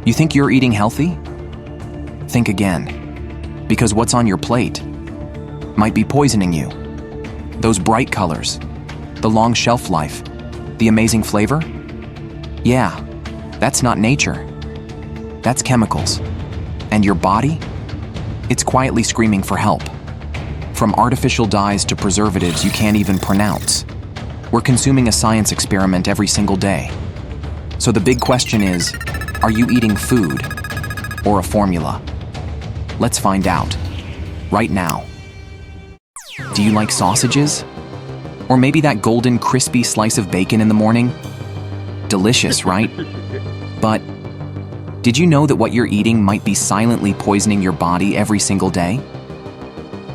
You think you're eating healthy? Think again, because what's on your plate might be poisoning you. Those bright colors, the long shelf life, the amazing flavor? Yeah, that's not nature. That's chemicals. And your body? It's quietly screaming for help. From artificial dyes to preservatives you can't even pronounce. We're consuming a science experiment every single day. So the big question is, are you eating food or a formula? Let's find out, right now. Do you like sausages? Or maybe that golden, crispy slice of bacon in the morning? Delicious, right? But did you know that what you're eating might be silently poisoning your body every single day?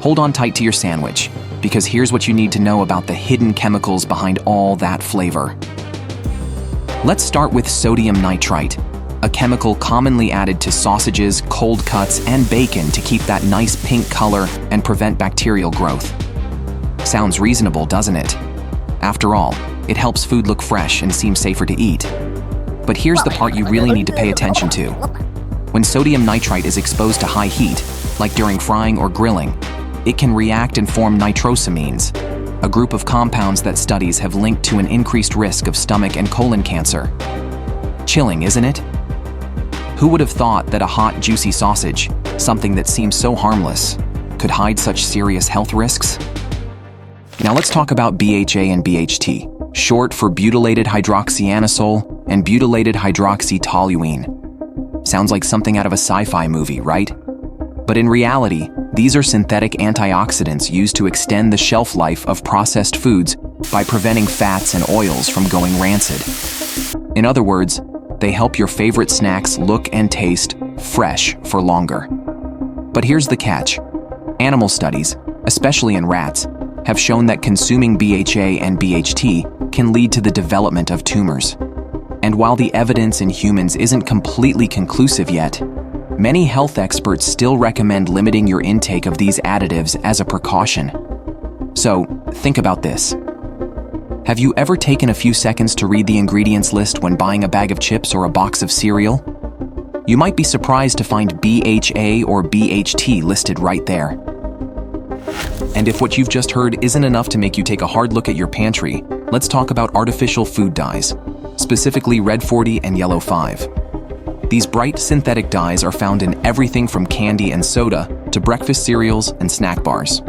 Hold on tight to your sandwich, because here's what you need to know about the hidden chemicals behind all that flavor. Let's start with sodium nitrite, a chemical commonly added to sausages, cold cuts, and bacon to keep that nice pink color and prevent bacterial growth. Sounds reasonable, doesn't it? After all, it helps food look fresh and seem safer to eat. But here's the part you really need to pay attention to. When sodium nitrite is exposed to high heat, like during frying or grilling, it can react and form nitrosamines, a group of compounds that studies have linked to an increased risk of stomach and colon cancer. Chilling, isn't it? Who would have thought that a hot, juicy sausage, something that seems so harmless, could hide such serious health risks? Now let's talk about BHA and BHT, short for butylated hydroxyanisole and butylated hydroxytoluene. Sounds like something out of a sci-fi movie, right? But in reality, these are synthetic antioxidants used to extend the shelf life of processed foods by preventing fats and oils from going rancid. In other words, they help your favorite snacks look and taste fresh for longer. But here's the catch. Animal studies, especially in rats, have shown that consuming BHA and BHT can lead to the development of tumors. And while the evidence in humans isn't completely conclusive yet, many health experts still recommend limiting your intake of these additives as a precaution. So, think about this. Have you ever taken a few seconds to read the ingredients list when buying a bag of chips or a box of cereal? You might be surprised to find BHA or BHT listed right there. And if what you've just heard isn't enough to make you take a hard look at your pantry, let's talk about artificial food dyes, specifically Red 40 and Yellow 5. These bright synthetic dyes are found in everything from candy and soda to breakfast cereals and snack bars.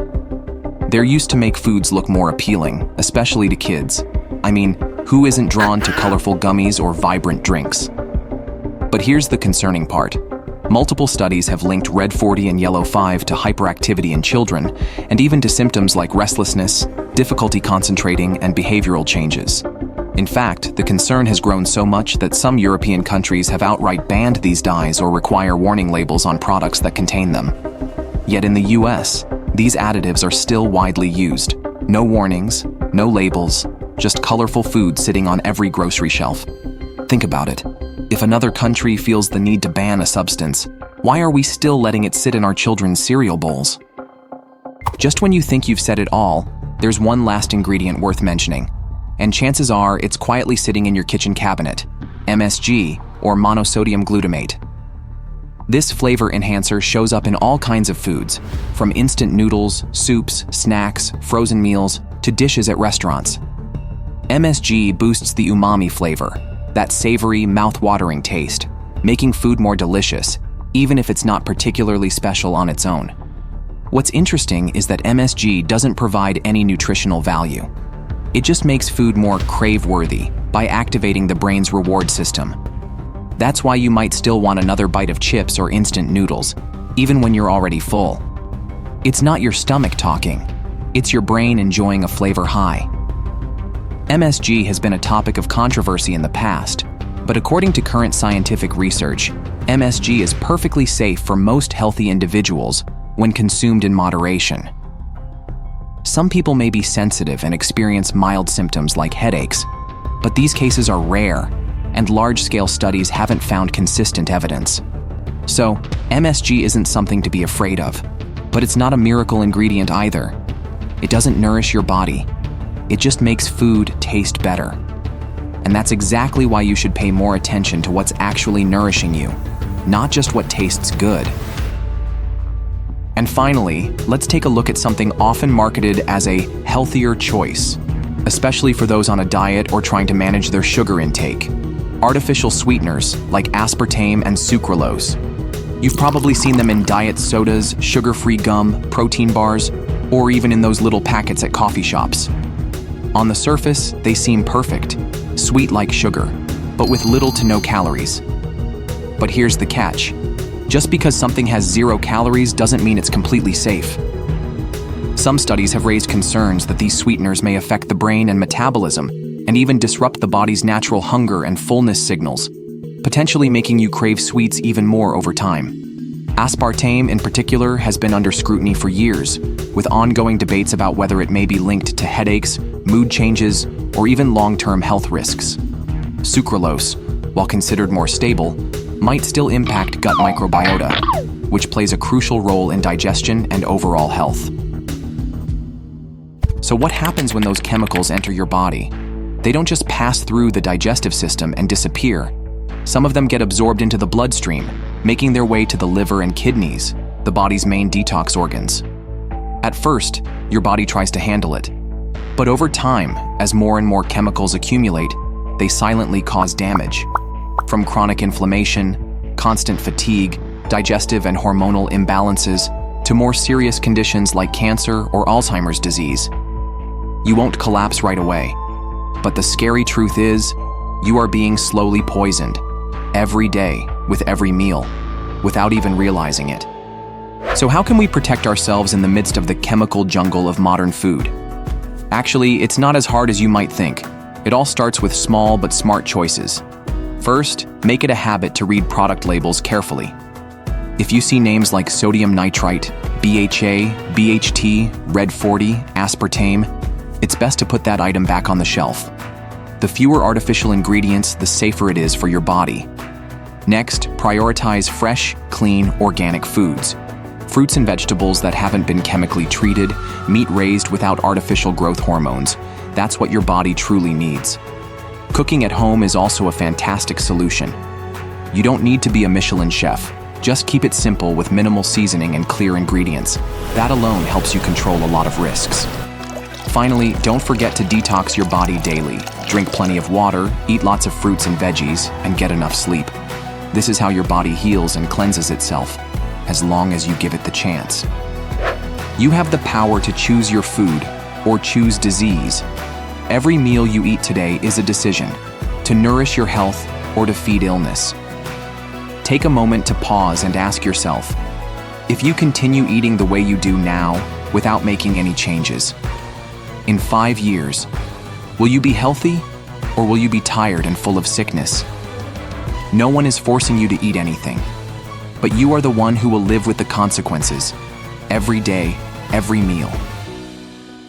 They're used to make foods look more appealing, especially to kids. I mean, who isn't drawn to colorful gummies or vibrant drinks? But here's the concerning part. Multiple studies have linked Red 40 and Yellow 5 to hyperactivity in children, and even to symptoms like restlessness, difficulty concentrating, and behavioral changes. In fact, the concern has grown so much that some European countries have outright banned these dyes or require warning labels on products that contain them. Yet in the US, these additives are still widely used. No warnings, no labels, just colorful food sitting on every grocery shelf. Think about it. If another country feels the need to ban a substance, why are we still letting it sit in our children's cereal bowls? Just when you think you've said it all, there's one last ingredient worth mentioning. And chances are it's quietly sitting in your kitchen cabinet, MSG, or monosodium glutamate. This flavor enhancer shows up in all kinds of foods, from instant noodles, soups, snacks, frozen meals, to dishes at restaurants. MSG boosts the umami flavor, that savory, mouth-watering taste, making food more delicious, even if it's not particularly special on its own. What's interesting is that MSG doesn't provide any nutritional value. It just makes food more crave-worthy by activating the brain's reward system. That's why you might still want another bite of chips or instant noodles, even when you're already full. It's not your stomach talking, it's your brain enjoying a flavor high. MSG has been a topic of controversy in the past, but according to current scientific research, MSG is perfectly safe for most healthy individuals when consumed in moderation. Some people may be sensitive and experience mild symptoms like headaches, but these cases are rare, and large-scale studies haven't found consistent evidence. So, MSG isn't something to be afraid of, but it's not a miracle ingredient either. It doesn't nourish your body. It just makes food taste better. And that's exactly why you should pay more attention to what's actually nourishing you, not just what tastes good. And finally, let's take a look at something often marketed as a healthier choice, especially for those on a diet or trying to manage their sugar intake. Artificial sweeteners like aspartame and sucralose. You've probably seen them in diet sodas, sugar-free gum, protein bars, or even in those little packets at coffee shops. On the surface, they seem perfect, sweet like sugar, but with little to no calories. But here's the catch. Just because something has 0 calories doesn't mean it's completely safe. Some studies have raised concerns that these sweeteners may affect the brain and metabolism, and even disrupt the body's natural hunger and fullness signals, potentially making you crave sweets even more over time. Aspartame, in particular, has been under scrutiny for years, with ongoing debates about whether it may be linked to headaches, mood changes, or even long-term health risks. Sucralose, while considered more stable, might still impact gut microbiota, which plays a crucial role in digestion and overall health. So what happens when those chemicals enter your body? They don't just pass through the digestive system and disappear. Some of them get absorbed into the bloodstream, making their way to the liver and kidneys, the body's main detox organs. At first, your body tries to handle it. But over time, as more and more chemicals accumulate, they silently cause damage. From chronic inflammation, constant fatigue, digestive and hormonal imbalances, to more serious conditions like cancer or Alzheimer's disease. You won't collapse right away. But the scary truth is, you are being slowly poisoned, every day, with every meal, without even realizing it. So how can we protect ourselves in the midst of the chemical jungle of modern food? Actually, it's not as hard as you might think. It all starts with small but smart choices. First, make it a habit to read product labels carefully. If you see names like sodium nitrite, BHA, BHT, red 40, aspartame, it's best to put that item back on the shelf. The fewer artificial ingredients, the safer it is for your body. Next, prioritize fresh, clean, organic foods. Fruits and vegetables that haven't been chemically treated, meat raised without artificial growth hormones. That's what your body truly needs. Cooking at home is also a fantastic solution. You don't need to be a Michelin chef. Just keep it simple with minimal seasoning and clear ingredients. That alone helps you control a lot of risks. Finally, don't forget to detox your body daily. Drink plenty of water, eat lots of fruits and veggies, and get enough sleep. This is how your body heals and cleanses itself, as long as you give it the chance. You have the power to choose your food, or choose disease. Every meal you eat today is a decision, to nourish your health or to feed illness. Take a moment to pause and ask yourself, if you continue eating the way you do now, without making any changes, in 5 years, will you be healthy, or will you be tired and full of sickness? No one is forcing you to eat anything, but you are the one who will live with the consequences, every day, every meal.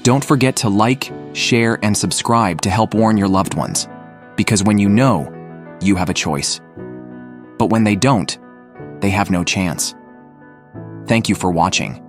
Don't forget to like, share, and subscribe to help warn your loved ones, because when you know, you have a choice. But when they don't, they have no chance. Thank you for watching.